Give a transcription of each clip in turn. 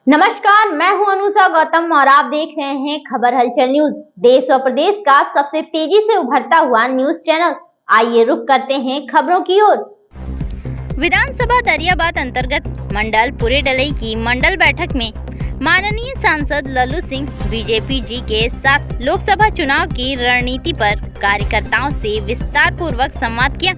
नमस्कार, मैं हूं अनुषा गौतम और आप देख रहे हैं खबर हलचल न्यूज। देश और प्रदेश का सबसे तेजी से उभरता हुआ न्यूज चैनल। आइए रुक करते हैं खबरों की ओर। विधानसभा दरियाबाद अंतर्गत मंडल पुरेडलई की मंडल बैठक में माननीय सांसद लल्लू सिंह बीजेपी जी के साथ लोकसभा चुनाव की रणनीति पर कार्यकर्ताओं से विस्तार पूर्वक संवाद किया।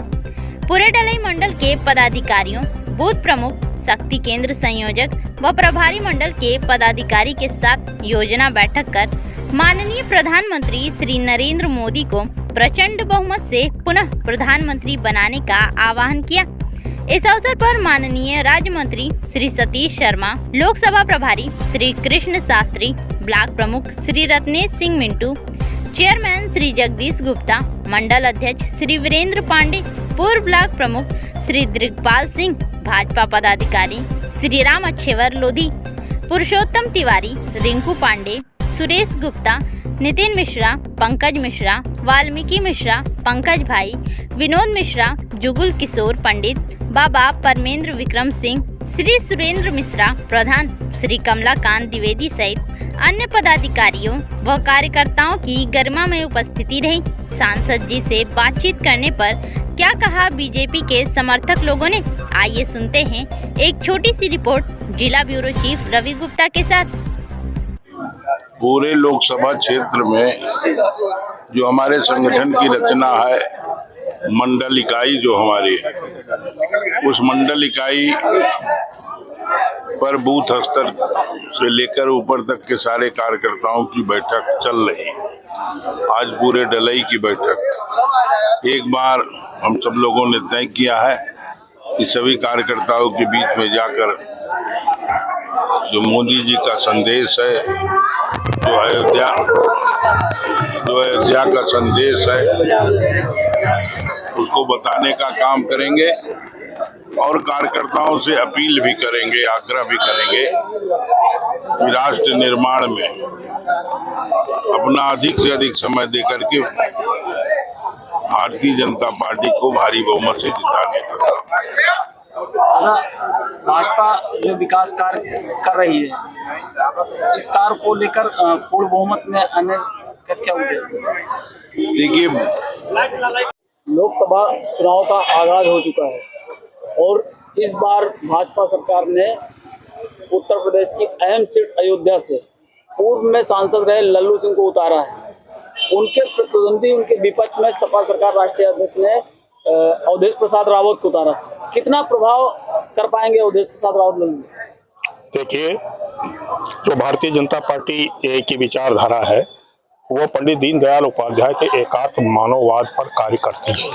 पुरेडलई मंडल के पदाधिकारियों, बूथ प्रमुख, शक्ति केंद्र संयोजक व प्रभारी मंडल के पदाधिकारी के साथ योजना बैठक कर माननीय प्रधानमंत्री श्री नरेंद्र मोदी को प्रचंड बहुमत से पुनः प्रधानमंत्री बनाने का आह्वान किया। इस अवसर पर माननीय राज्य मंत्री श्री सतीश शर्मा, लोकसभा प्रभारी श्री कृष्ण शास्त्री, ब्लॉक प्रमुख श्री रत्नेश सिंह मिंटू, चेयरमैन श्री जगदीश गुप्ता, मंडल अध्यक्ष श्री वीरेंद्र पांडे, पूर्व ब्लॉक प्रमुख श्री दिग्पाल सिंह, भाजपा पदाधिकारी श्री राम अच्छेवर लोधी, पुरुषोत्तम तिवारी, रिंकू पांडे, सुरेश गुप्ता, नितिन मिश्रा, पंकज मिश्रा, वाल्मीकि मिश्रा, पंकज भाई, विनोद मिश्रा, जुगुल किशोर पंडित, बाबा परमेंद्र विक्रम सिंह, श्री सुरेंद्र मिश्रा प्रधान, श्री कमलाकांत द्विवेदी सहित अन्य पदाधिकारियों व कार्यकर्ताओं की गरिमा में उपस्थिति रही। सांसद जी से बातचीत करने पर क्या कहा बीजेपी के समर्थक लोगों ने, आइए सुनते हैं एक छोटी सी रिपोर्ट जिला ब्यूरो चीफ रवि गुप्ता के साथ। पूरे लोकसभा क्षेत्र में जो हमारे संगठन की रचना है, मंडल इकाई जो हमारी है, उस मंडल इकाई पर बूथ स्तर से लेकर ऊपर तक के सारे कार्यकर्ताओं की बैठक चल रही है। आज पूरे डलई की बैठक एक बार हम सब लोगों ने तय किया है कि सभी कार्यकर्ताओं के बीच में जाकर जो मोदी जी का संदेश है, जो अयोध्या का संदेश है, उसको बताने का काम करेंगे और कार्यकर्ताओं से अपील भी करेंगे, आग्रह भी करेंगे कि राष्ट्र निर्माण में अपना अधिक से अधिक समय देकर के भारतीय जनता पार्टी को भारी बहुमत से जिताने का काम। भाजपा जो विकास कार्य कर रही है, इस कार्य को लेकर पूर्ण बहुमत में आने का क्या उद्देश्य? देखिए, लोकसभा चुनाव का आगाज हो चुका है और इस बार भाजपा सरकार ने उत्तर प्रदेश की अहम सीट अयोध्या से पूर्व में सांसद रहे लल्लू सिंह को उतारा है। उनके प्रतिद्वंदी, उनके विपक्ष में सपा सरकार राष्ट्रीय अध्यक्ष ने अवधेश प्रसाद रावत को उतारा। कितना प्रभाव कर पाएंगे अवधेश प्रसाद रावत लल्लू? देखिए, जो भारतीय जनता पार्टी की विचारधारा है वो पंडित दीनदयाल उपाध्याय के एकात्म मानववाद पर कार्य करती है।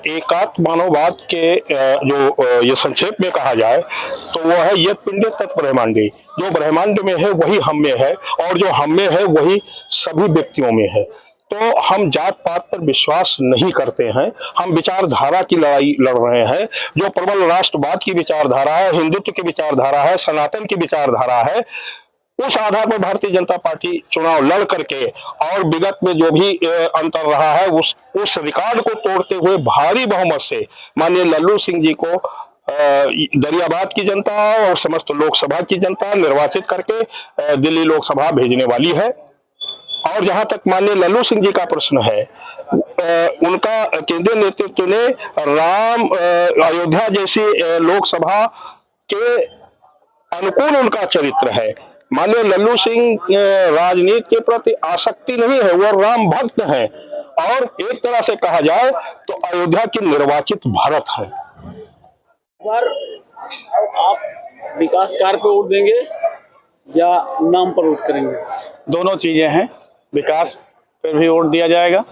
एकात्म मानववाद के जो ये संक्षेप में कहा जाए तो वो है यत् पिंडे तत् ब्रह्मांडे। जो ब्रह्मांड में है वही हम में है और जो हम में है वही सभी व्यक्तियों में है। तो हम जात पात पर विश्वास नहीं करते हैं, हम विचारधारा की लड़ाई लड़ रहे हैं। जो प्रबल राष्ट्रवाद की विचारधारा है, हिंदुत्व की विचारधारा है, सनातन की विचारधारा है, उस आधार पर भारतीय जनता पार्टी चुनाव लड़ करके और विगत में जो भी अंतर रहा है उस रिकॉर्ड को तोड़ते हुए भारी बहुमत से माननीय लल्लू सिंह जी को दरियाबाद की जनता और समस्त लोकसभा की जनता निर्वाचित करके दिल्ली लोकसभा भेजने वाली है। और जहां तक माननीय लल्लू सिंह जी का प्रश्न है, उनका केंद्रीय नेतृत्व ने अयोध्या जैसी लोकसभा के अनुकूल उनका चरित्र है। माननीय लल्लू सिंह राजनीति के प्रति आसक्ति नहीं है, वो राम भक्त हैं और एक तरह से कहा जाए तो अयोध्या की निर्वाचित भारत है। पर आप विकास कार्य पर वोट देंगे या नाम पर वोट करेंगे? दोनों चीजें हैं, विकास पर भी वोट दिया जाएगा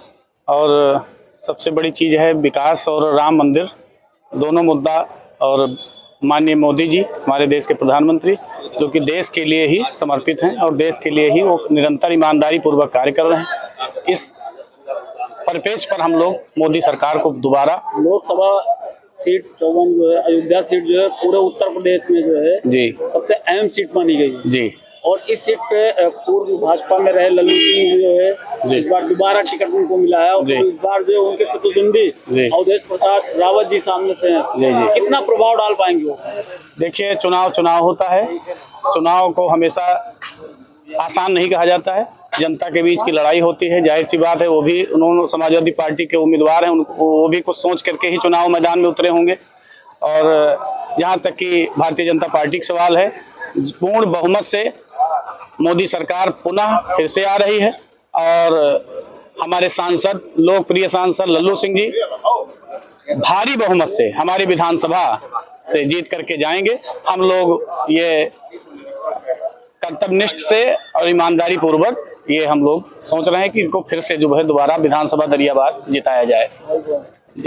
और सबसे बड़ी चीज है विकास और राम मंदिर, दोनों मुद्दा। और माननीय मोदी जी हमारे देश के प्रधानमंत्री जो कि देश के लिए ही समर्पित हैं और देश के लिए ही वो निरंतर ईमानदारी पूर्वक कार्य कर रहे हैं। इस परिप्रेक्ष्य पर हम लोग मोदी सरकार को दोबारा लोकसभा सीट 54 जो है, अयोध्या सीट जो है पूरे उत्तर प्रदेश में जो है जी सबसे अहम सीट मानी गई है जी, और इस सीट पे पूर्व भाजपा में रहे लल्लू सिंह जो है इस बार दोबारा टिकट उनको मिला है और इस बार जो उनके प्रतिद्वंदी अवधेश प्रसाद रावत जी सामने से हैं। कितना प्रभाव डाल पाएंगे वो? देखिए, चुनाव होता है। चुनाव को हमेशा आसान नहीं कहा जाता है। जनता के बीच की लड़ाई होती है। जाहिर सी बात है, वो भी उन्होंने समाजवादी पार्टी के उम्मीदवार हैं, वो भी कुछ सोच करके ही चुनाव मैदान में उतरे होंगे। और जहाँ तक कि भारतीय जनता पार्टी का सवाल है, पूर्ण बहुमत से मोदी सरकार पुनः फिर से आ रही है और हमारे सांसद, लोकप्रिय सांसद लल्लू सिंह जी भारी बहुमत से हमारी विधानसभा से जीत करके जाएंगे। हम लोग ये कर्तव्यनिष्ठ से और ईमानदारी पूर्वक ये हम लोग सोच रहे हैं कि इनको फिर से जो है दोबारा विधानसभा दरियाबाद जिताया जाए।